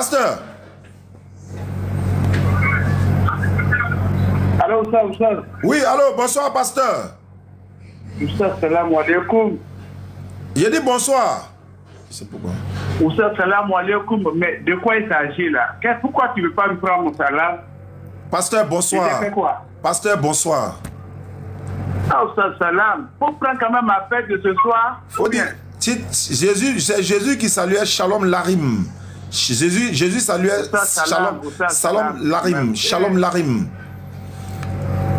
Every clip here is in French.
pasteur. Allô, Oustaz. Oui, allô, bonsoir, pasteur. Oustaz, salam alaikum. J'ai dit bonsoir. Je sais pourquoi. Oustaz, salam alaikum. Mais de quoi il s'agit là? Pourquoi tu ne veux pas me prendre mon salam? Pasteur, bonsoir. Tu fait quoi? Pasteur, bonsoir. Ah, Oustaz, salam. Faut prendre quand même ma fête de ce soir. Faut dire, Jésus, c'est Jésus qui saluait Shalom Larim. Jésus saluait Shalom Larim. Shalom Larim.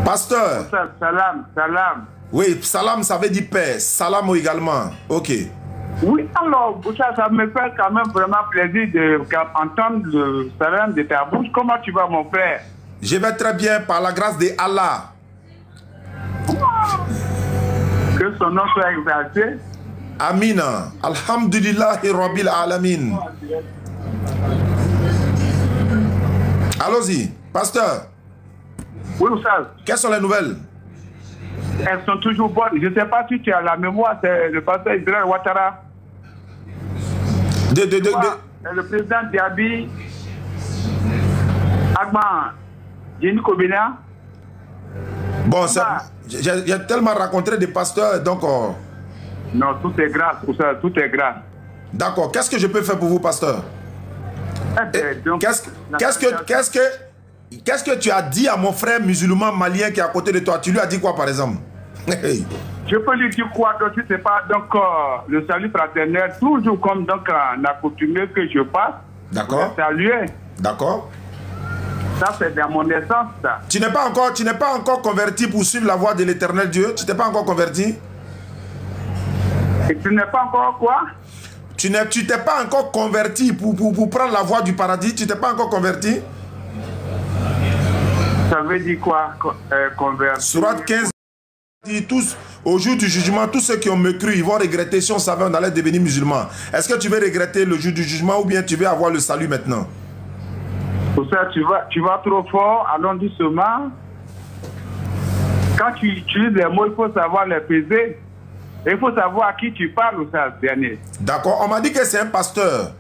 Pasteur. Oustaz, salam, salam. Oui, salam, ça veut dire paix. Salam également. Ok. Oui, alors, ça me fait quand même vraiment plaisir d'entendre le salam de ta bouche. Comment tu vas, mon frère? Je vais très bien par la grâce de Allah. Que son nom soit exalté. Amina. Alhamdulillahi Rabbil Alamin. Allons-y, pasteur. Oui, Oustaz. Quelles sont les nouvelles? Elles sont toujours bonnes. Je ne sais pas si tu as la mémoire, c'est le pasteur Israël Ouattara. Le président Diaby, Agman, Jenny Kobina. Bon, j'ai tellement rencontré des pasteurs, donc... Non, tout est grâce, Oustaz, tout est grâce. D'accord. Qu'est-ce que je peux faire pour vous, pasteur? Qu'est-ce que tu as dit à mon frère musulman malien qui est à côté de toi? Tu lui as dit quoi, par exemple? Je peux lui dire quoi? Donc, je sais pas. Donc, le salut fraternel, toujours comme donc en accoutumé que je passe. D'accord. Saluer. D'accord. Ça, c'est dans mon essence, ça. Tu n'es pas encore converti pour suivre la voie de l'éternel Dieu? Tu t'es pas encore converti? Et tu n'es pas encore quoi? Tu t'es pas encore converti pour prendre la voie du paradis? Tu t'es pas encore converti? Ça veut dire quoi, converti? Sourate 15 dit tous, au jour du jugement, tous ceux qui ont me cru, ils vont regretter si on savait on allait devenir musulman. Est-ce que tu veux regretter le jour du jugement ou bien tu veux avoir le salut maintenant? Pour ça, tu vas trop fort, allons doucement. Quand tu utilises les mots, il faut savoir les peser. Et il faut savoir à qui tu parles, ça, dernier. D'accord, on m'a dit que c'est un pasteur.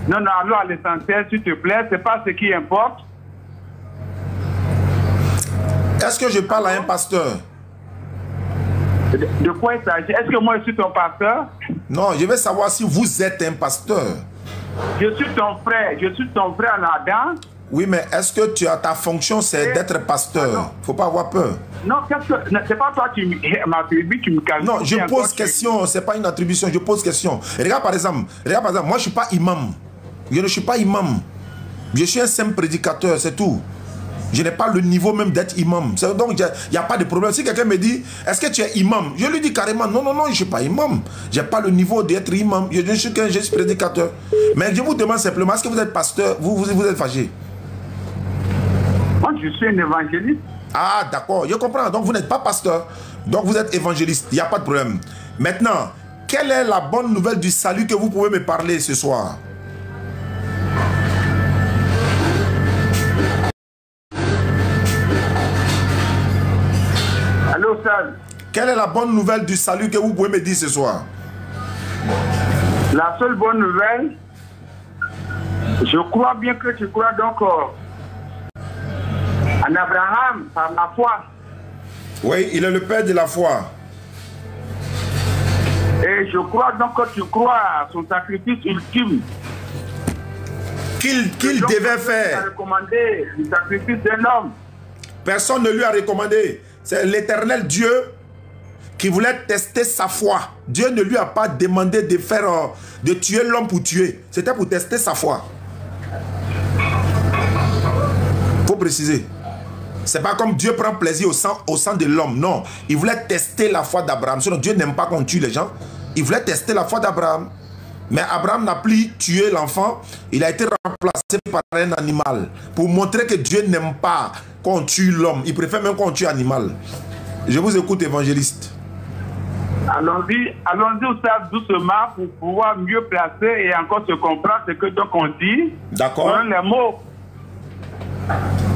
Non, allons à l'essentiel, s'il te plaît, c'est pas ce qui importe. Est-ce que je parle à un pasteur? De quoi il s'agit? Est-ce que moi je suis ton pasteur? Non, je veux savoir si vous êtes un pasteur. Je suis ton frère en Adam. Oui, mais est-ce que ta fonction c'est d'être pasteur? Faut pas avoir peur. Non, c'est pas toi qui m'attribues, tu me calmes. Non, je pose question, c'est pas une attribution, je pose question. Regarde par exemple, moi je suis pas imam. Je ne suis pas imam. Je suis un simple prédicateur, c'est tout. Je n'ai pas le niveau même d'être imam. Donc, il n'y a pas de problème. Si quelqu'un me dit, est-ce que tu es imam? Je lui dis carrément, non, je ne suis pas imam. Je n'ai pas le niveau d'être imam. Je suis qu'un juste prédicateur. Mais je vous demande simplement, est-ce que vous êtes pasteur? Vous êtes fâché? Moi, je suis un évangéliste. Ah, d'accord, je comprends. Donc, vous n'êtes pas pasteur. Donc, vous êtes évangéliste. Il n'y a pas de problème. Maintenant, quelle est la bonne nouvelle du salut que vous pouvez me parler ce soir? Allô, Sal. Quelle est la bonne nouvelle du salut que vous pouvez me dire ce soir? La seule bonne nouvelle, je crois bien que tu crois donc en Abraham par la foi. Oui, il est le père de la foi. Et je crois donc que tu crois à son sacrifice ultime. Qu'il devait faire. Il a recommandé le sacrifice d'un homme. Personne ne lui a recommandé. C'est l'éternel Dieu qui voulait tester sa foi. Dieu ne lui a pas demandé de faire, de tuer l'homme pour tuer. C'était pour tester sa foi. Il faut préciser. C'est pas comme Dieu prend plaisir au sang de l'homme. Non. Il voulait tester la foi d'Abraham. Sinon, Dieu n'aime pas qu'on tue les gens. Il voulait tester la foi d'Abraham. Mais Abraham n'a plus tué l'enfant. Il a été remplacé par un animal. Pour montrer que Dieu n'aime pas qu'on tue l'homme. Il préfère même qu'on tue l'animal. Je vous écoute, évangéliste. Allons-y doucement pour pouvoir mieux placer et encore se comprendre ce que donc on dit. D'accord. Les mots.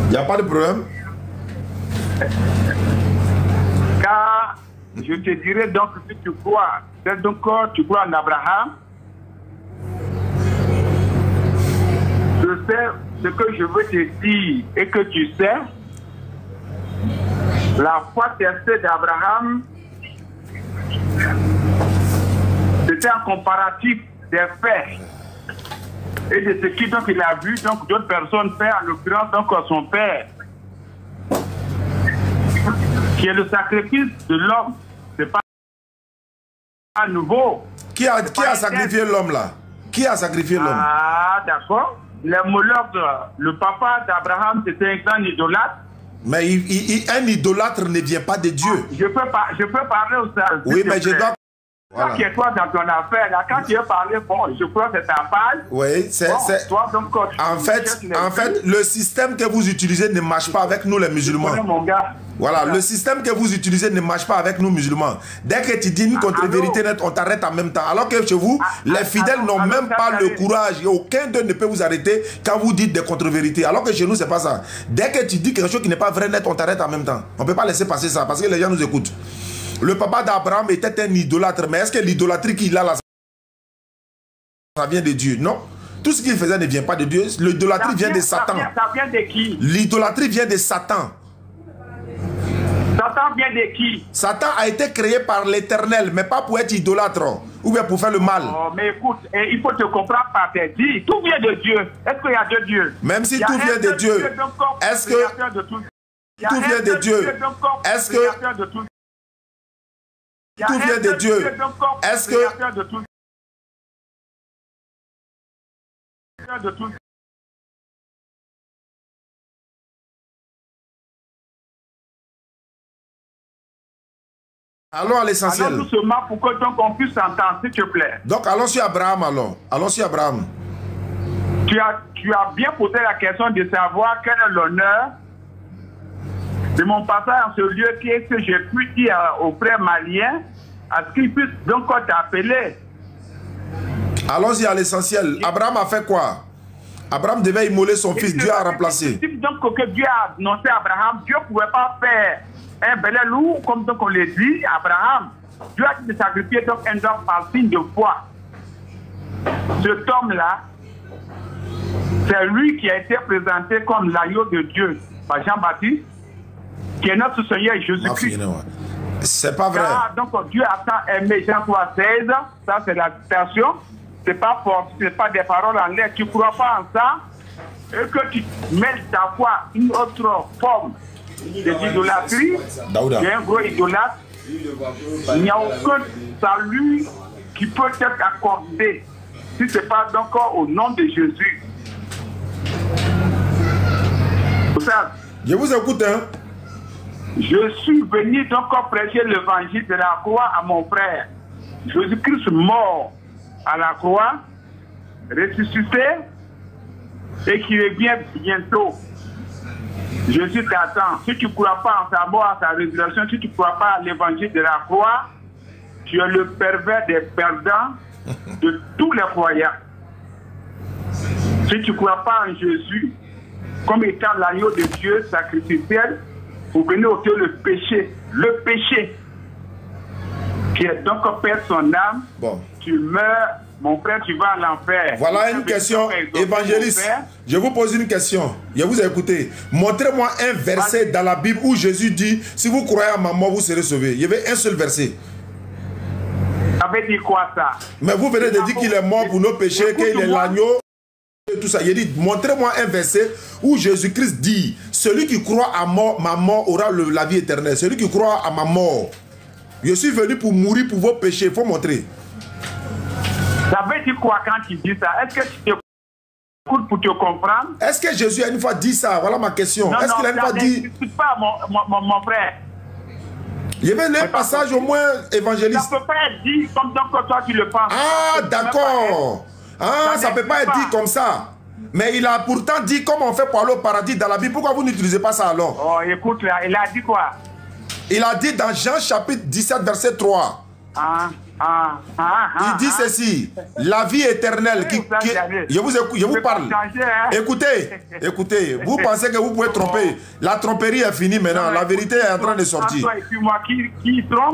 Il n'y a pas de problème. Car je te dirais donc si tu crois, c'est donc tu crois en Abraham, sais ce que je veux te dire et que tu sais. La foi testée d'Abraham, c'était un comparatif des faits et de ce qui donc il a vu donc d'autres personnes faire, en l'occurrence donc son père, qui est le sacrifice de l'homme. C'est pas nouveau. Qui a sacrifié l'homme là? Qui a sacrifié l'homme? Ah, d'accord. Les Moloch, le papa d'Abraham, c'était un grand idolâtre. Mais un idolâtre ne vient pas de Dieu. Je peux parler au service. Oui, mais je dois... Voilà. Toi qui es toi dans ton affaire, là, quand tu veux parler, bon, je crois que c'est ta page. Oui, c'est... Bon, toi, donc, en fait, le système que vous utilisez ne marche pas avec nous les musulmans. Mon gars. Voilà, le système que vous utilisez ne marche pas avec nous musulmans. Dès que tu dis une contre-vérité nette, on t'arrête en même temps. Alors que chez vous, les fidèles n'ont même pas le courage. Et aucun d'eux ne peut vous arrêter quand vous dites des contre-vérités. Alors que chez nous, c'est pas ça. Dès que tu dis quelque chose qui n'est pas vrai net, on t'arrête en même temps. On ne peut pas laisser passer ça parce que les gens nous écoutent. Le papa d'Abraham était un idolâtre. Mais est-ce que l'idolâtrie qu'il a là, ça vient de Dieu? Non. Tout ce qu'il faisait ne vient pas de Dieu. L'idolâtrie vient de Satan. Ça vient de qui? L'idolâtrie vient de Satan. Satan vient de qui? Satan a été créé par l'Éternel, mais pas pour être idolâtre ou bien pour faire le mal. Oh, mais écoute, il faut te comprendre par tes dits. Tout vient de Dieu. Est-ce qu'il y a deux dieux? Même si tout vient de Dieu, est-ce que tout vient de Dieu? Est-ce que tout vient de Dieu? Est-ce que allons à l'essentiel. Allons doucement pour que donc on puisse s'entendre, s'il te plaît. Donc allons sur Abraham alors. Allons sur Abraham. Tu as bien posé la question de savoir quel est l'honneur de mon passage en ce lieu, qu'est-ce que j'ai pu dire aux frères maliens, à ce qu'ils puissent donc t'appeler. Allons-y à l'essentiel. Abraham a fait quoi? Abraham devait immoler son fils. Dieu a remplacé. Donc que Dieu a annoncé à Abraham, Dieu ne pouvait pas faire un bel loup, comme donc on le dit, Abraham. Dieu a dit de sacrifier donc un homme par signe de foi. Cet homme-là, c'est lui qui a été présenté comme l'agneau de Dieu par Jean-Baptiste, qui est notre Seigneur Jésus-Christ. C'est pas vrai. Donc Dieu a tant aimé Jean 3,16, ça c'est la citation. C'est pas fort, c'est pas des paroles en l'air. Tu ne crois pas en ça et que tu mets ta foi une autre forme d'idolâtrie. Il y a un gros idolâtre. Il n'y a aucun salut qui peut être accordé si ce n'est pas donc au nom de Jésus. Je vous écoute, hein? Je suis venu donc prêcher l'évangile de la croix à mon frère. Jésus-Christ mort à la croix, ressuscité et qui revient bientôt. Jésus t'attend. Si tu ne crois pas en sa mort, en sa résurrection, si tu ne crois pas à l'évangile de la croix, tu es le pervers des perdants de tous les croyants. Si tu ne crois pas en Jésus comme étant l'agneau de Dieu sacrificiel, vous venez ôter le péché qui est donc perdre son âme. Bon. Tu meurs, mon frère, tu vas à l'enfer. Voilà une question, évangéliste. Je vous pose une question. Je vous ai écouté. Montrez-moi un verset dans la Bible où Jésus dit, si vous croyez à ma mort, vous serez sauvés. Il y avait un seul verset. Ça veut dire quoi ça? Mais vous venez de dire qu'il est mort pour nos péchés, qu'il est l'agneau. Tout ça. Il dit, montrez-moi un verset où Jésus-Christ dit, celui qui croit à ma mort aura la vie éternelle. Celui qui croit à ma mort, je suis venu pour mourir pour vos péchés. Il faut montrer. Ça veut dire quoi quand tu dis ça? Est-ce que tu t'écoutes pour te comprendre? Est-ce que Jésus a une fois dit ça? Voilà ma question. Est-ce qu'il a une fois dit... Non, pas mon frère. Il y avait un passage au moins évangéliste. Ça ne peut pas être dit comme toi tu le penses. Ah, d'accord. Ah, ça ne peut pas être dit comme ça. Mais il a pourtant dit comment on fait pour aller au paradis dans la Bible. Pourquoi vous n'utilisez pas ça alors? Oh, écoute, là, il a dit quoi? Il a dit dans Jean chapitre 17, verset 3. Ah. Il dit ceci, la vie éternelle je vous parle. Écoutez, vous pensez que vous pouvez tromper. La tromperie est finie maintenant, la vérité est en train de sortir.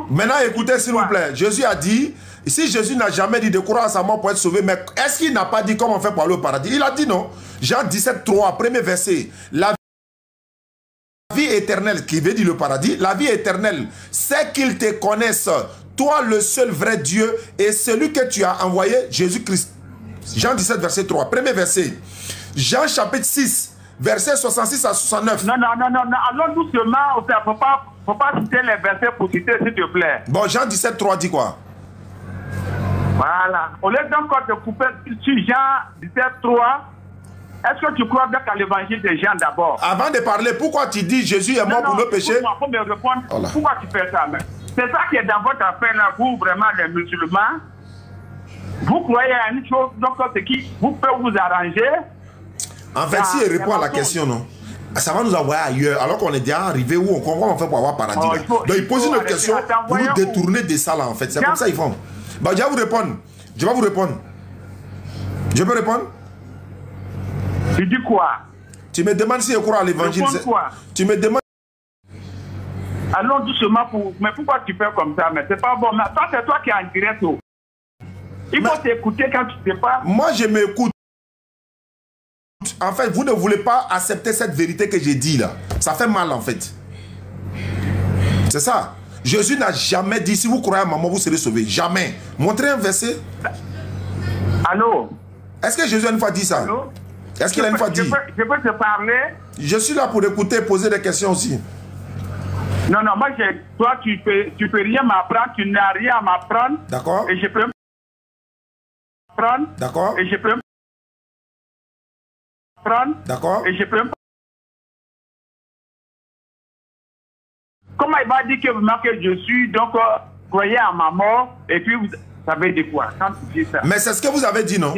Maintenant écoutez s'il vous plaît, Jésus a dit, si Jésus n'a jamais dit de croire à sa mort pour être sauvé, mais est-ce qu'il n'a pas dit comment on fait pour aller au paradis? Il a dit non. Jean 17, 3, premier verset, la vie éternelle, qui veut dire le paradis, la vie éternelle, c'est qu'ils te connaissent, toi le seul vrai Dieu et celui que tu as envoyé, Jésus-Christ. Jean 17, verset 3. Premier verset. Jean chapitre 6, verset 66 à 69. Non. Allons doucement. Il ne faut pas citer les versets pour citer, s'il te plaît. Bon, Jean 17, 3 dit quoi? Voilà. Au lieu d'encore de couper sur Jean 17, 3, est-ce que tu crois bien qu'à l'évangile de Jean d'abord? Avant de parler, pourquoi tu dis Jésus est mort pour nos péchés? Il faut me répondre. Voilà. Pourquoi tu fais ça? C'est ça qui est dans votre affaire là, vous, vraiment, les musulmans. Vous croyez à une chose, donc ce qui vous peut vous arranger. En fait, si il répond à la question, non, ça va nous envoyer ailleurs, alors qu'on est déjà arrivé où on comprend on fait pour avoir paradis. Donc il pose une question pour nous détourner de ça là, en fait. C'est comme ça qu'ils font. Bah, je vais vous répondre. Je vais vous répondre. Je peux répondre? Tu dis quoi? Tu me demandes si je crois à l'évangile. Tu me demandes. Allons doucement pour... Mais pourquoi tu fais comme ça? Mais c'est pas bon. Mais toi, c'est toi qui es en direct. Il faut t'écouter quand tu sais pas. Moi, je m'écoute. En fait, vous ne voulez pas accepter cette vérité que j'ai dit là. Ça fait mal en fait. C'est ça. Jésus n'a jamais dit si vous croyez à maman, vous serez sauvé. Jamais. Montrez un verset. Allô? Est-ce que Jésus a une fois dit ça? Est-ce qu'il a une fois dit? Je peux te parler? Je suis là pour écouter et poser des questions aussi. Non, moi, toi, tu peux rien m'apprendre, tu n'as rien à m'apprendre. D'accord. Et je peux m'apprendre. D'accord. Et je peux m'apprendre. D'accord. Et je peux. Comment il va dire que je suis, donc, croyez à ma mort, et puis vous savez de quoi quand tu dis ça? Mais c'est ce que vous avez dit, non?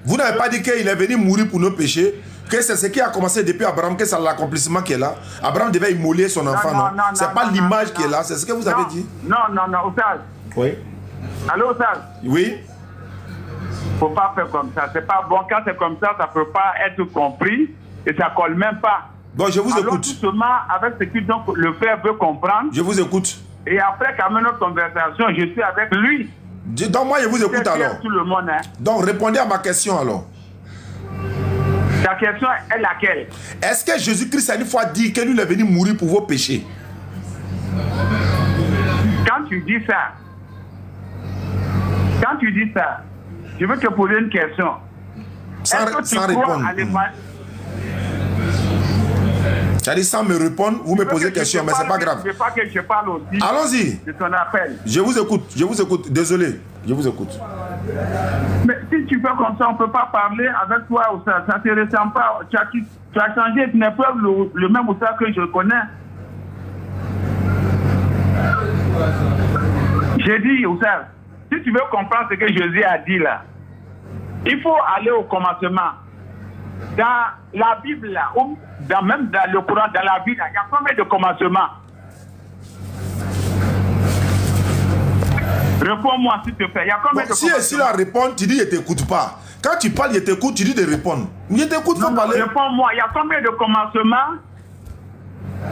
Vous n'avez pas dit qu'il est venu mourir pour nos péchés, que c'est ce qui a commencé depuis Abraham, que c'est l'accomplissement qui est là. Abraham devait immoler son enfant, non? C'est pas l'image qui est là, c'est ce que vous avez dit? Non, Oustaz. Oui. Allô, Oustaz? Oui. Faut pas faire comme ça. C'est pas bon. Quand c'est comme ça, ça peut pas être compris et ça colle même pas. Bon, je vous écoute. Justement, avec ce que donc, le frère veut comprendre. Je vous écoute. Et après, quand même notre conversation, je suis avec lui. Donc moi, je vous écoute alors. Tout le monde, hein. Donc répondez à ma question alors. Ta question est laquelle? Est-ce que Jésus-Christ a une fois dit que lui est venu mourir pour vos péchés? Quand tu dis ça, je veux te poser une question. Sans répondre. C'est-à-dire sans me répondre, vous me posez question, mais c'est pas grave. Je veux pas que je parle aussi. Allons-y. De ton appel. Je vous écoute. Désolé, je vous écoute. Mais si tu fais comme ça, on ne peut pas parler avec toi, Oussa. Ça ne te ressemble pas. Tu as changé, tu n'es pas le même Oussa que je connais. J'ai dit, Oussa, si tu veux comprendre ce que Jésus a dit là, il faut aller au commencement. Dans la Bible, là, ou même dans le Coran, dans la Bible, il y a combien de commencements? Réponds-moi s'il te plaît. Il y a combien de commencements? Si la réponse, tu dis, je ne t'écoute pas. Quand tu parles, je t'écoute, tu dis de répondre. Je t'écoute, faut parler. Réponds-moi, il y a combien de commencements?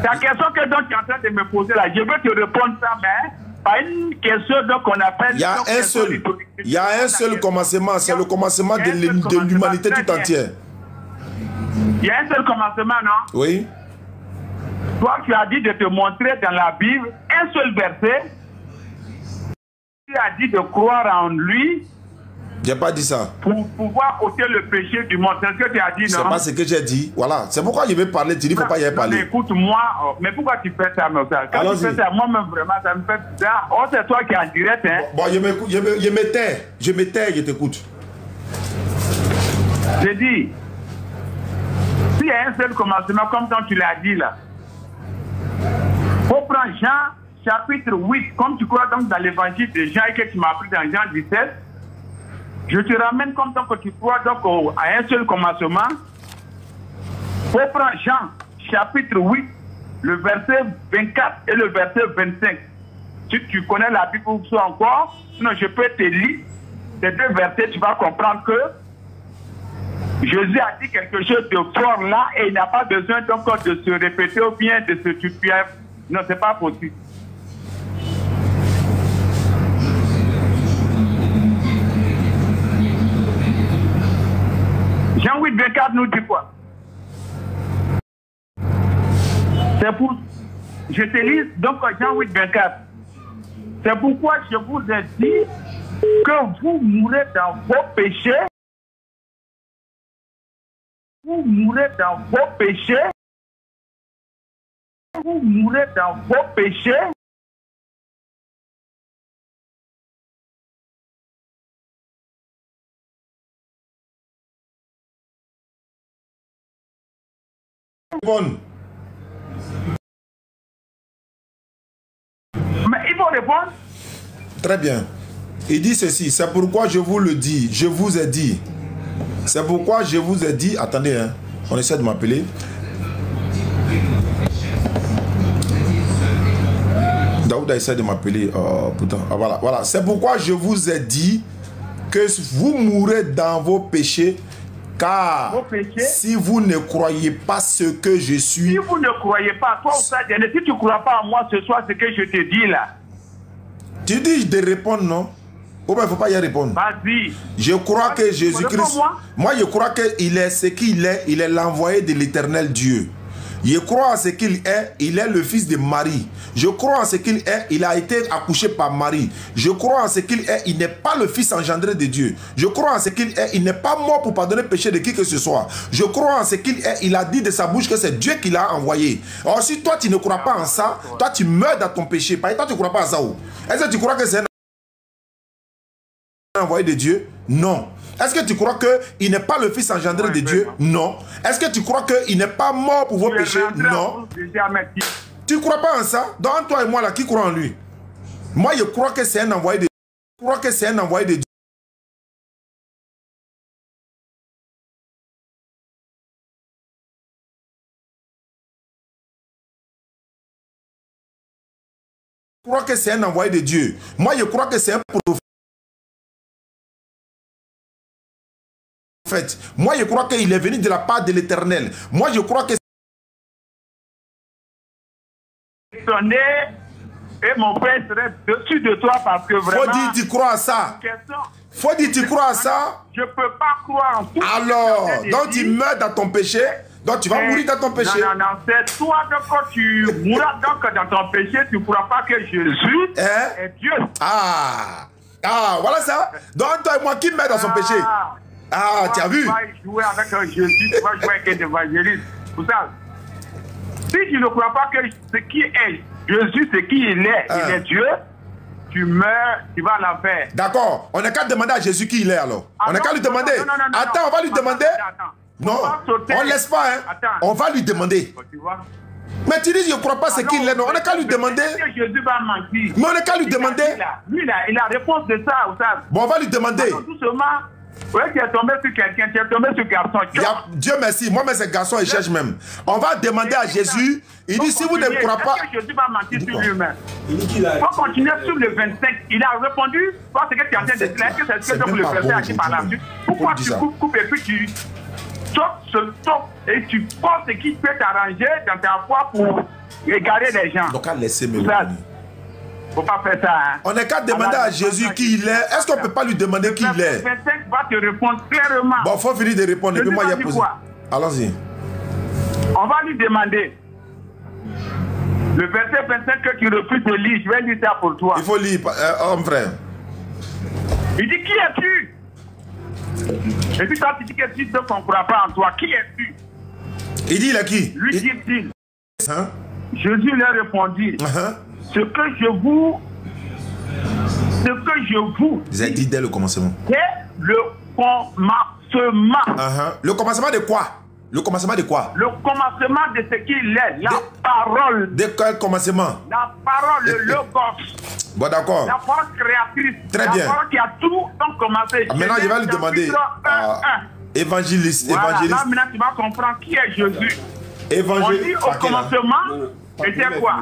C'est la question que donc, tu es en train de me poser là. Je veux te répondre ça, mais pas une question qu'on appelle. Il y a un seul commencement, c'est le commencement de l'humanité tout entière. Il y a un seul commencement, non? Oui. Toi, tu as dit de te montrer dans la Bible un seul verset. Tu as dit de croire en lui. Je n'ai pas dit ça. Pour pouvoir ôter le péché du monde. C'est ce que tu as dit, non? C'est pas ce que j'ai dit. Voilà. C'est pourquoi je vais parler. Tu dis qu'il ne faut pas y parler. Écoute-moi. Mais pourquoi tu fais ça, Mossa? Quand tu fais ça, moi-même, vraiment, ça me fait bizarre. Oh, c'est toi qui es en direct, hein? Bon, je me tais. Je t'écoute. J'ai dit, s'il y a un seul commencement, comme quand tu l'as dit là, il faut prendre Jean chapitre 8, comme tu crois donc dans l'évangile de Jean et que tu m'as appris dans Jean 17. Je te ramène comme donc que tu crois donc à un seul commencement. Il faut prendre Jean chapitre 8, le verset 24 et le verset 25. Si tu connais la Bible ou soit encore, sinon je peux te lire ces deux versets, tu vas comprendre que Jésus a dit quelque chose de fort là et il n'a pas besoin donc de se répéter ou bien de se tuer. Non, c'est pas possible. Jean 8, 24 nous dit quoi? C'est pour... Je te lis donc Jean 8, 24. C'est pourquoi je vous ai dit que vous mourrez dans vos péchés. Vous mourrez dans vos péchés. Vous mourrez dans vos péchés. Bon. Mais il faut répondre. Très bien. Il dit ceci, c'est pourquoi je vous le dis, je vous ai dit. C'est pourquoi je vous ai dit, attendez, hein, on essaie de m'appeler. Daouda essaie de m'appeler. Putain, voilà, voilà. C'est pourquoi je vous ai dit que vous mourrez dans vos péchés, car si vous ne croyez pas ce que je suis... Si vous ne croyez pas, toi, si tu ne crois pas à moi ce soir, ce que je te dis là. Tu dis de répondre, non? Ou bien il ne faut pas y répondre. Vas-y. Je crois que Jésus-Christ... Moi, je crois qu'il est ce qu'il est. Il est l'envoyé de l'éternel Dieu. Je crois en ce qu'il est. Il est le fils de Marie. Je crois en ce qu'il est. Il a été accouché par Marie. Je crois en ce qu'il est. Il n'est pas le fils engendré de Dieu. Je crois en ce qu'il est. Il n'est pas mort pour pardonner le péché de qui que ce soit. Je crois en ce qu'il est. Il a dit de sa bouche que c'est Dieu qui l'a envoyé. Or, si toi, tu ne crois pas en ça, toi, tu meurs dans ton péché. Par exemple, toi, tu ne crois pas en ça. Est-ce que tu crois que c'est un envoyé de Dieu? Non. Est-ce que tu crois qu'il n'est pas le fils engendré de Dieu? Non. Est-ce que tu crois qu'il n'est pas mort pour vos péchés? Non. Tu ne crois pas en ça? Donc toi et moi là, qui croit en lui? Moi je crois que c'est un envoyé de Dieu. Je crois que c'est un envoyé de Dieu. Je crois que c'est un envoyé de Dieu. Moi je crois que c'est un prophète. Moi, je crois qu'il est venu de la part de l'Éternel. Moi, je crois que... Et mon père serait dessus de toi parce que vraiment... Faut dire tu crois à ça. Faut dire tu crois à ça. Je ne peux pas croire en tout. Alors, donc tu meurs dans ton péché. Donc tu vas mourir dans ton péché. Non, non, non, c'est toi, donc quand tu mourras donc dans ton péché, tu ne pourras pas que Jésus est Dieu. Ah, voilà ça. Donc toi et moi, qui meurt dans son péché? Ah, tu as vu? Tu vas jouer avec Jésus, tu vas jouer avec un évangéliste. Pour ça, si tu ne crois pas que ce qui est Jésus, ce qui il est Dieu, tu meurs, tu vas à l'enfer. D'accord, on n'a qu'à demander à Jésus qui il est alors. On n'a qu'à lui demander. Attends, on va lui demander. Non, on ne laisse pas, hein. On va lui demander. Mais tu dis, je ne crois pas ce qu'il est, non. On n'a qu'à lui demander. Jésus va mentir. Mais on n'a qu'à lui demander. Lui, il a la réponse de ça, ou ça. Bon, on va lui demander. Doucement. Oui, tu es tombé sur quelqu'un, tu es tombé sur garçon. Dieu merci, moi, mais c'est garçon, il cherche même. On va demander à Jésus. Il dit, si vous ne croyez pas... Jésus va mentir sur lui-même. Il faut continuer sur le 25. Il a répondu, parce que tu es en train de dire que c'est ce que vous le faites à qui par la suite. Pourquoi tu coupes et puis tu stop et tu penses ce qui peut t'arranger dans ta foi pour égarer les gens. Donc, à laisser me faut pas faire ça. Hein. On n'est qu'à demander à Jésus qui il est. Est-ce qu'on ne peut pas lui demander qui il est? Le 25 va te répondre clairement. Bon, il faut finir de répondre. Et puis moi, il y a posé. Allons-y. On va lui demander. Le verset 25 que tu refuses de lire, je vais lire ça pour toi. Il faut lire, homme frère. Il dit, qui es-tu? Et puis toi, tu dis que tu ne crois pas en toi. Qui es-tu? Il dit, il est qui? Lui dit-il. Hein? Jésus leur répondit. Ce que je vous vous avez dit dès le commencement. C'est le commencement. Le commencement de quoi? Le commencement de quoi? Le commencement de ce qu'il est, la parole. De quel commencement? La parole, le logos. Bon, d'accord. La parole créatrice. Très bien. La parole qui a tout commencé. Maintenant, je vais lui demander. Évangéliste. Voilà, Évangéliste. là, maintenant, tu vas comprendre qui est Jésus. Évangéliste. On dit au commencement, c'était quoi?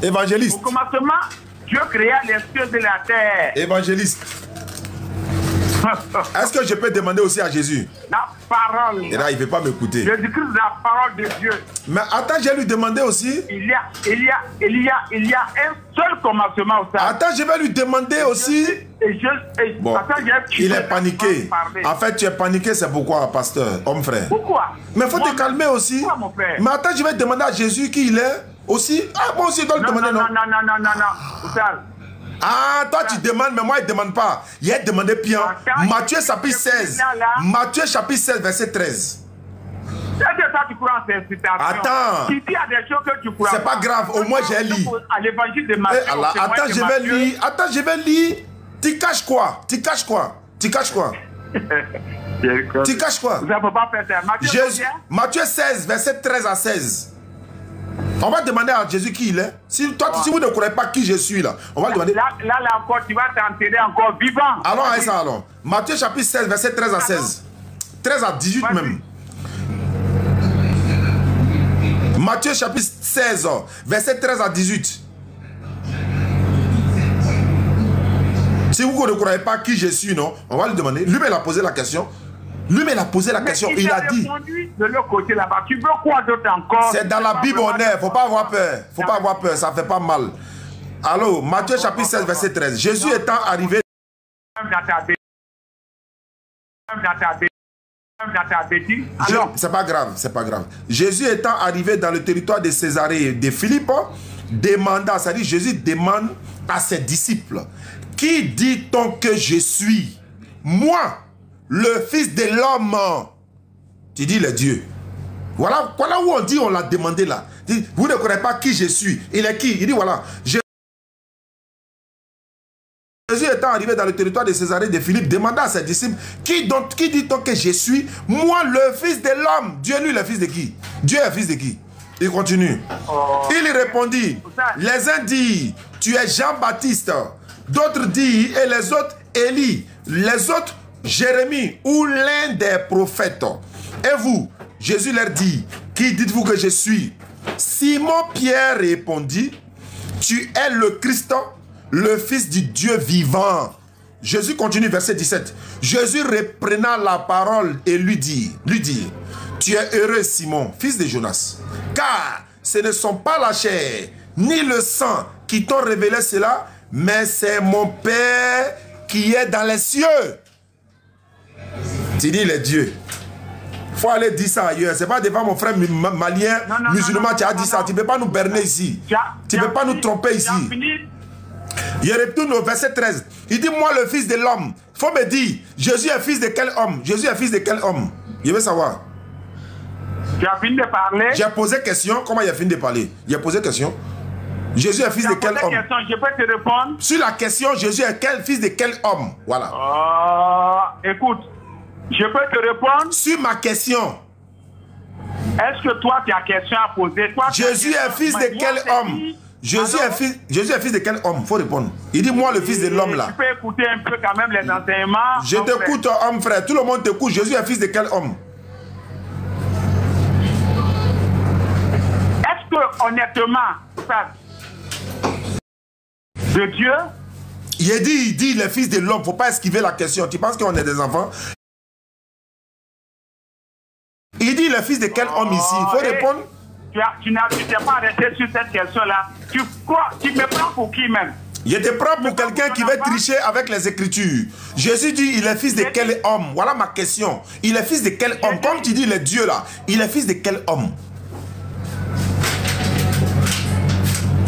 Évangéliste. Au commencement, Dieu créa les cieux et la terre. Évangéliste. Est-ce que je peux demander aussi à Jésus? La parole. Et là, il ne veut pas m'écouter. Jésus-Christ, la parole de Dieu. Mais attends, je vais lui demander aussi. Il y a un seul commencement au sein. Attends, je vais lui demander aussi. Bon, il est paniqué. En fait, tu es paniqué, c'est pourquoi, pasteur, homme frère? Pourquoi? Mais il faut te calmer aussi. Pourquoi, mon frère? Mais attends, je vais demander à Jésus qui il est aussi. Ah, moi aussi, je dois le demander, non? Non. Ah, toi tu demandes, mais moi je ne demande pas. Il a demandé Pierre. Matthieu chapitre 16. Matthieu chapitre 16, verset 13. C'est que toi tu crois en ces citations. Attends. Il y a des choses que tu crois. C'est pas grave, au moins j'ai lu. À l'évangile de Matthieu. Attends, je vais lire. Attends, je vais lire. Tu caches quoi? Tu caches quoi? Tu caches quoi? Tu caches quoi? Vous n'avez pas fait ça. Matthieu 16, verset 13 à 16. On va demander à Jésus qui il est. Si vous ne croyez pas qui je suis là, on va demander. Là encore, tu vas t'enterrer encore vivant. Allons à ça alors. Matthieu chapitre 16, verset 13 à 16. 13 à 18 même. Matthieu chapitre 16, verset 13 à 18. Si vous ne croyez pas qui je suis, non, on va lui demander. Lui-même, il a posé la question. Lui-même, il a posé la question. Il a dit. De l'autre côté là-bas, tu veux quoi d'autre encore? C'est dans la Bible, on est. Il ne faut pas avoir peur. Il ne faut pas avoir peur. Ça ne fait pas mal. Alors, Matthieu chapitre 16, verset 13. Jésus étant arrivé. C'est pas grave, c'est pas grave. Jésus étant arrivé dans le territoire de Césarée de Philippe, demanda, c'est-à-dire Jésus demande à ses disciples, qui dit-on que je suis? Moi, le Fils de l'homme. Tu dis le Dieu. Voilà où on dit, on l'a demandé là. Vous ne connaissez pas qui je suis. Il est qui? Il dit voilà. Jésus étant arrivé dans le territoire de Césarée de Philippe, demanda à ses disciples, qui dit-on que je suis? Moi, le Fils de l'homme. Dieu, lui, le Fils de qui? Dieu est le Fils de qui? Il continue. Il répondit, les uns disent, tu es Jean-Baptiste. D'autres disent, et les autres, Élie. Les autres, Jérémie ou l'un des prophètes. Et vous, Jésus leur dit, qui dites-vous que je suis? Simon-Pierre répondit, tu es le Christ, le Fils du Dieu vivant. Jésus continue, verset 17. Jésus reprenant la parole et lui dit, tu es heureux Simon, fils de Jonas, car ce ne sont pas la chair ni le sang qui t'ont révélé cela, mais c'est mon Père qui est dans les cieux. Tu dis les dieux. Il faut aller dire ça ailleurs. Ce n'est pas devant mon frère malien, musulman, tu as dit ça. Tu ne peux pas nous berner ici. Tu ne peux pas nous tromper ici. Il retourne au verset 13. Il dit, moi le Fils de l'homme. Il faut me dire, Jésus est fils de quel homme? Jésus est fils de quel homme? Je veux savoir. Tu as fini de parler? J'ai posé question. Comment il a fini de parler? J'ai posé question. Jésus est fils de quel homme? Je peux te répondre? Sur la question, Jésus est fils de quel homme? Voilà. Écoute, je peux te répondre? Sur ma question. Est-ce que toi, tu as question à poser? Toi, Jésus est fils de quel homme? Jésus est fils de quel homme? Il faut répondre. Il dit, moi, le fils de l'homme là. Tu peux écouter un peu quand même les enseignements. Je t'écoute, homme frère. Tout le monde t'écoute. Jésus est fils de quel homme? Est-ce que, honnêtement, ça, de Dieu? Il dit, le fils de l'homme. Il ne faut pas esquiver la question. Tu penses qu'on est des enfants? Il dit, le fils de quel homme ici? Il faut répondre. Tu t'es pas arrêté sur cette question-là. Tu me prends pour qui même? Je te prends pour quelqu'un qui veut tricher avec les Écritures. Jésus dit, il est fils de quel homme? Voilà ma question. Il est fils de quel homme? Comme tu dis, le Dieu là, il est fils de quel homme?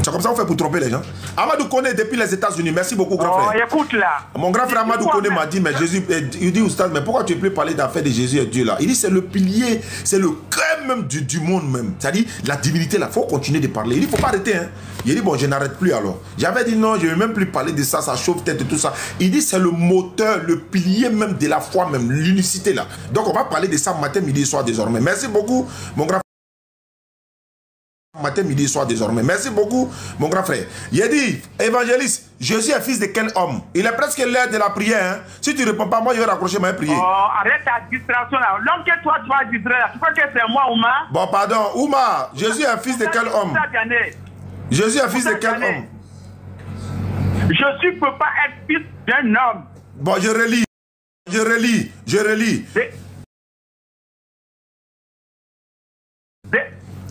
C'est comme ça qu'on fait pour tromper les gens. Amadou Kone depuis les États-Unis. Merci beaucoup, grand frère. Écoute là. Mon grand frère Amadou Kone m'a dit, mais Jésus, il dit, Oustaz, mais pourquoi tu ne peux plus parler d'affaires de Jésus et Dieu là? Il dit, c'est le pilier, c'est le cœur même du monde même. C'est-à-dire, la divinité là, il faut continuer de parler. Il dit, il ne faut pas arrêter. Hein. Il dit, bon, je n'arrête plus alors. J'avais dit, non, je ne vais même plus parler de ça, ça chauffe tête et tout ça. Il dit, c'est le moteur, le pilier même de la foi même, l'unicité là. Donc, on va parler de ça matin, midi et soir désormais. Merci beaucoup, mon grand frère. Matin, midi, soir désormais. Merci beaucoup, mon grand frère. Il a dit, évangéliste, Jésus est fils de quel homme? Il est presque l'heure de la prière. Hein? Si tu ne réponds pas, moi, je vais raccrocher ma prière. Arrête ta distraction là. L'homme que toi, tu vas distraire, tu crois que c'est moi, Ouma? Bon, pardon, Ouma, Jésus est fils de quel homme? Jésus est fils de quel homme? Je ne peux pas être fils d'un homme. Bon, je relis.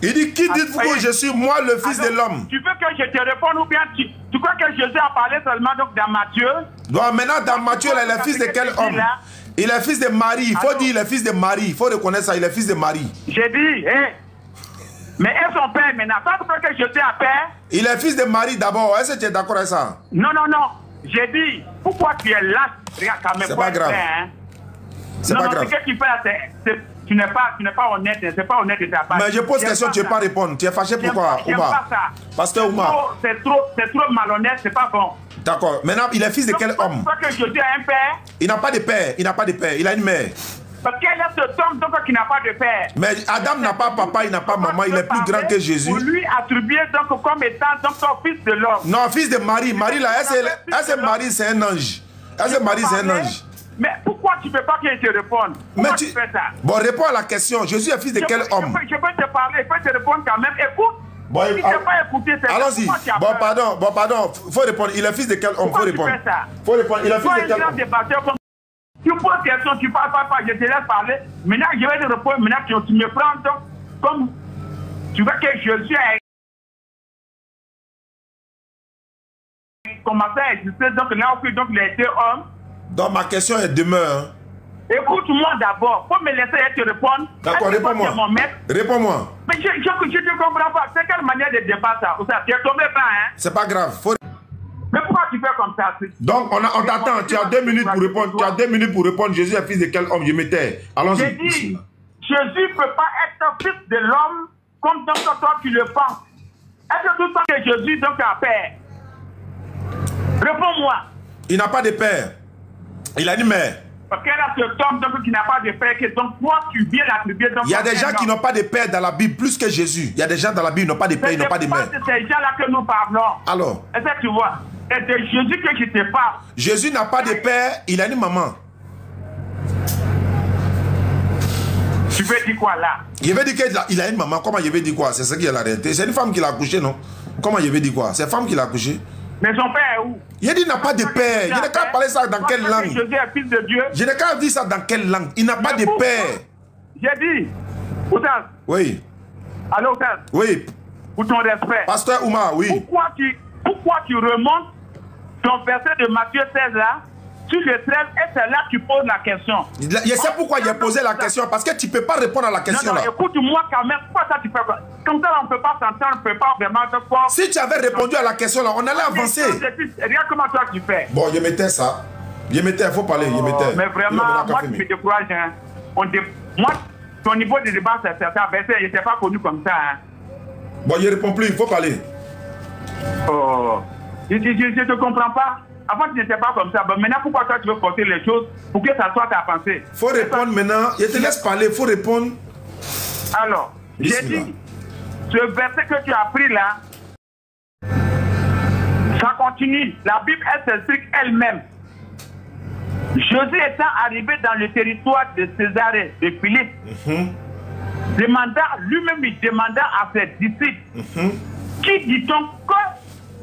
Il dit, qui dites-vous que je suis, moi, le fils de l'homme? Tu veux que je te réponde ou bien tu crois que Jésus a parlé seulement donc dans Matthieu? Donc maintenant, dans Matthieu, il est le fils de quel homme? Il est fils de Marie. Il faut dire, il est fils de Marie. Il faut reconnaître ça, il est fils de Marie. J'ai dit, mais est son père maintenant? Tu crois que Jésus a père? Il est fils de Marie d'abord. Est-ce que tu es d'accord avec ça? Non. J'ai dit, pourquoi tu es là? Regarde quand même. C'est pas grave. C'est pas grave. Ce que tu fais, tu n'es pas honnête. C'est pas honnête de ta part. Mais je pose question, tu ne veux pas répondre. Tu es fâché pourquoi, Oumar? Pasteur Oumar. C'est trop malhonnête, c'est pas bon. D'accord. Maintenant, il est fils de quel homme? Parce que Jésus a un père. Il n'a pas de père. Il n'a pas de père. Il a une mère. Parce qu'il est cet homme donc qui n'a pas de père. Mais Adam n'a pas papa, il n'a pas maman. Il est plus grand que Jésus. Pour lui attribuer donc comme étant donc son fils de l'homme. Non, fils de Marie. Marie là, est-ce que Marie c'est un ange? Est-ce que Marie c'est un ange? Mais pourquoi tu ne peux pas qu'il te réponde? Pourquoi tu fais ça? Bon, réponds à la question. Jésus est fils de quel homme? Je peux te parler, je peux te répondre quand même. Écoute. Bon, si tu n'as pas écouté, c'est allons-y. Bon, pardon. Faut répondre. Il est fils de quel homme? Faut répondre. Faut répondre. Il est fils de quel homme? Tu poses question, tu parles pas, je te laisse parler. Maintenant, je vais te répondre. Maintenant, tu me prends donc comme tu vois que Jésus a commencé à exister, donc là où il a été homme. Donc ma question est demeure. Écoute-moi d'abord, faut me laisser te répondre. D'accord, réponds-moi. Réponds-moi. Mais je ne comprends pas. C'est quelle manière de débat ça? Tu es tombé pas, hein? C'est pas grave. Mais pourquoi tu fais comme ça? Donc on t'attend. Tu as 2 minutes pour répondre. Tu as 2 minutes pour répondre. Jésus est fils de quel homme? Je m'étais. Allons-y. J'ai dit, Jésus ne peut pas être fils de l'homme comme donc toi tu le penses. Est-ce que tout ça que Jésus donc a père? Réponds-moi. Il n'a pas de père. Il a une mère. Parce qu'il y a cet homme donc, qui n'a pas de père, donc toi tu viens l'attribuer. Il y a des gens qui n'ont pas de père dans la Bible, plus que Jésus. Il y a des gens dans la Bible qui n'ont pas de père, ils n'ont pas de mère. C'est ces gens-là que nous parlons. Alors? Est-ce que tu vois? C'est de Jésus que je te parle. Jésus n'a pas de père, il a une maman. Tu veux dire quoi là? Je vais dire qu'il a une maman. Comment je vais dire quoi? C'est ça qui est la réalité. C'est une femme qui l'a accouché, non? Comment je vais dire quoi? C'est une femme qui l'a accouché. Mais son père est où? Il dit qu'il n'a pas de père. Je n'ai qu'à parler ça dans quelle langue? Jésus est fils de Dieu. Je n'ai qu'à dire ça dans quelle langue? Il n'a pas de père. J'ai dit, Outas. Oui. Allô, Outas. Oui. Pour ton respect. Pasteur Oumar, oui. Pourquoi tu remontes ton verset de Matthieu 16 là, sur le 13, et c'est là que tu poses la question? Je sais pourquoi j'ai posé la question, parce que tu ne peux pas répondre à la question là. Écoute-moi quand même, pourquoi ça tu fais? Comme ça on ne peut pas s'entendre, on ne peut pas vraiment te voir. Si tu avais répondu à la question là, on allait avancer. Regarde comment toi tu fais. Bon, je mettais ça. Il faut parler, je mettais. Mais vraiment, moi tu me décourages. Hein. Moi, ton niveau de débat, c'est certain, je n'étais pas connu comme ça. Hein. Bon, je ne réponds plus, il faut parler. Oh, je ne te comprends pas. Avant, tu n'étais pas comme ça. Bon, maintenant, pourquoi toi, tu veux porter les choses pour que ça soit ta pensée? Il faut répondre maintenant. Je te laisse parler, il faut répondre. Alors, j'ai dit, ce verset que tu as pris là, ça continue. La Bible, elle s'explique elle-même. Jésus étant arrivé dans le territoire de Césarée, de Philippe, lui-même, il demanda à ses disciples, qui dit-on que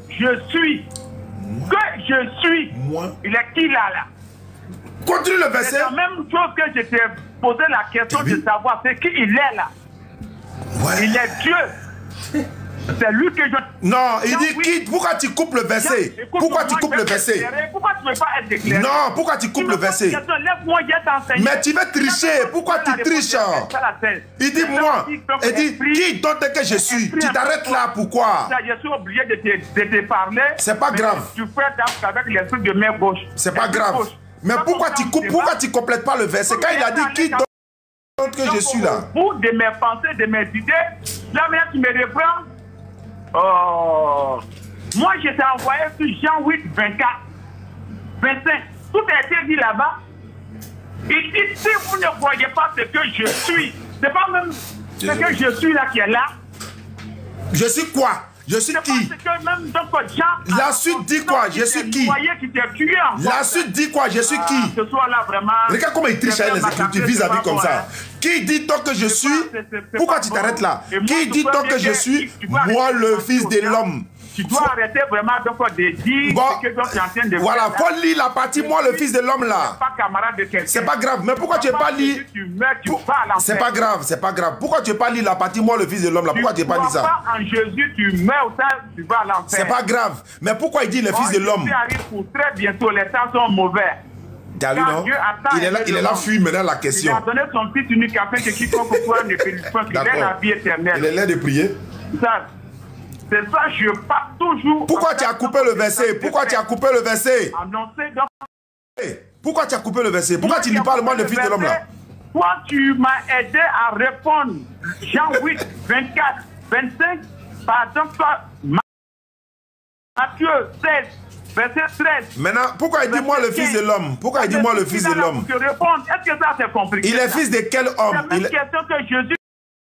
je suis? Que je suis. Moi. Il est qui là? Continue le verset. C'est la même chose que je t'ai posé la question de savoir, c'est qui il est là. Ouais. Il est Dieu. C'est lui que je... Non, il dit qui? Pourquoi tu coupes le verset? Pourquoi tu coupes le verset? Pourquoi tu ne veux pas être éclairé? Non, pourquoi tu coupes le verset? Laisse-moi, je t'enseigne. Mais tu veux tricher. Pourquoi tu triches? Il dit moi. Il dit qui donc que je suis? Tu t'arrêtes là, pourquoi? Je suis obligé de te parler. C'est pas grave. Tu fais avec l'esprit de main gauche. C'est pas grave. Mais pourquoi tu coupes? Pourquoi tu complètes pas le verset? Quand il a dit qui donc que je suis là? Au bout de mes pensées, de mes idées, là maintenant tu me reprends. Oh, moi je t'ai envoyé sur Jean 8, 24, 25. Tout a été dit là-bas. Il dit si vous ne voyez pas ce que je suis, c'est pas même ce que je suis là qui est là. Je suis quoi? Je suis qui? La suite dit quoi? Je suis qui? La suite dit quoi? Je suis qui? Ce soir là vraiment. Regarde comment il triche avec les écritures vis-à-vis comme ça. Qui dit donc que je suis? Pourquoi tu t'arrêtes là? Qui dit donc que je suis? Moi le fils de l'homme. tu dois arrêter vraiment donc de dire bon, ce que tu es en train de faire. Voilà, faut lire la partie, moi le fils de l'homme là. Pas camarade de quelqu'un. C'est pas grave, mais pourquoi tu n'es pas lu? C'est pas grave, c'est pas grave. Pourquoi tu n'es pas lu la partie, moi le fils de l'homme là? Pourquoi tu n'es pas lu ça? Pas en Jésus, tu meurs, tu vas à l'enfer. C'est pas grave, mais pourquoi il dit le fils de l'homme? Jésus arrive pour très bientôt, les temps sont mauvais. T'as vu, non? Il est là, fuit maintenant la question. Il a donné son fils unique afin que quiconque soit ne périsse pas, qu'il ait la vie éternelle. Il est l'air de prier. C'est ça, je parle toujours. Pourquoi tu as coupé le verset? Pourquoi tu as coupé le verset? Annoncé donc. Pourquoi tu as coupé le verset? Pourquoi tu ne lis pas le mot de fils de l'homme là? Toi, tu m'as aidé à répondre. Jean 8, 24, 25. Par exemple, toi, Matthieu 16. Verset 13. Maintenant, pourquoi il dit moi le fils de l'homme? Pourquoi il dit moi le fils de l'homme? Est-ce que ça c'est compliqué? Il est fils de quel homme? C'est une question que Jésus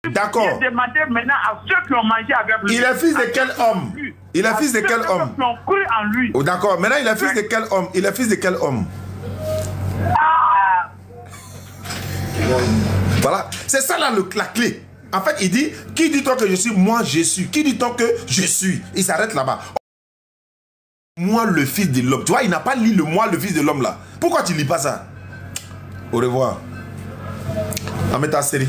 D'accord. demandé maintenant à ceux qui ont mangé avec lui. Il est fils de quel homme? Il est fils de quel homme? Qui ont cru en lui. Oh, d'accord. Maintenant, il est fils de quel homme? Il est fils de quel homme? Voilà. C'est ça là la clé. En fait, il dit, qui dit-on que je suis? Moi, je suis. Qui dit-on que je suis? Il s'arrête là-bas. Moi, le fils de l'homme. Tu vois, il n'a pas lu le moi, le fils de l'homme là. Pourquoi tu ne lis pas ça? Au revoir. Ameta série.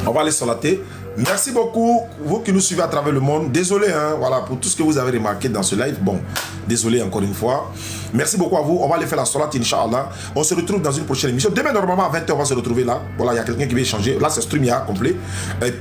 On va aller sur la thé. Merci beaucoup, vous qui nous suivez à travers le monde. Désolé, hein, voilà, pour tout ce que vous avez remarqué dans ce live. Bon, désolé encore une fois. Merci beaucoup à vous. On va aller faire la salat, Inch'Allah. On se retrouve dans une prochaine émission. Demain, normalement, à 20h, on va se retrouver là. Voilà, il y a quelqu'un qui va échanger. Là, c'est StreamYard complet. Et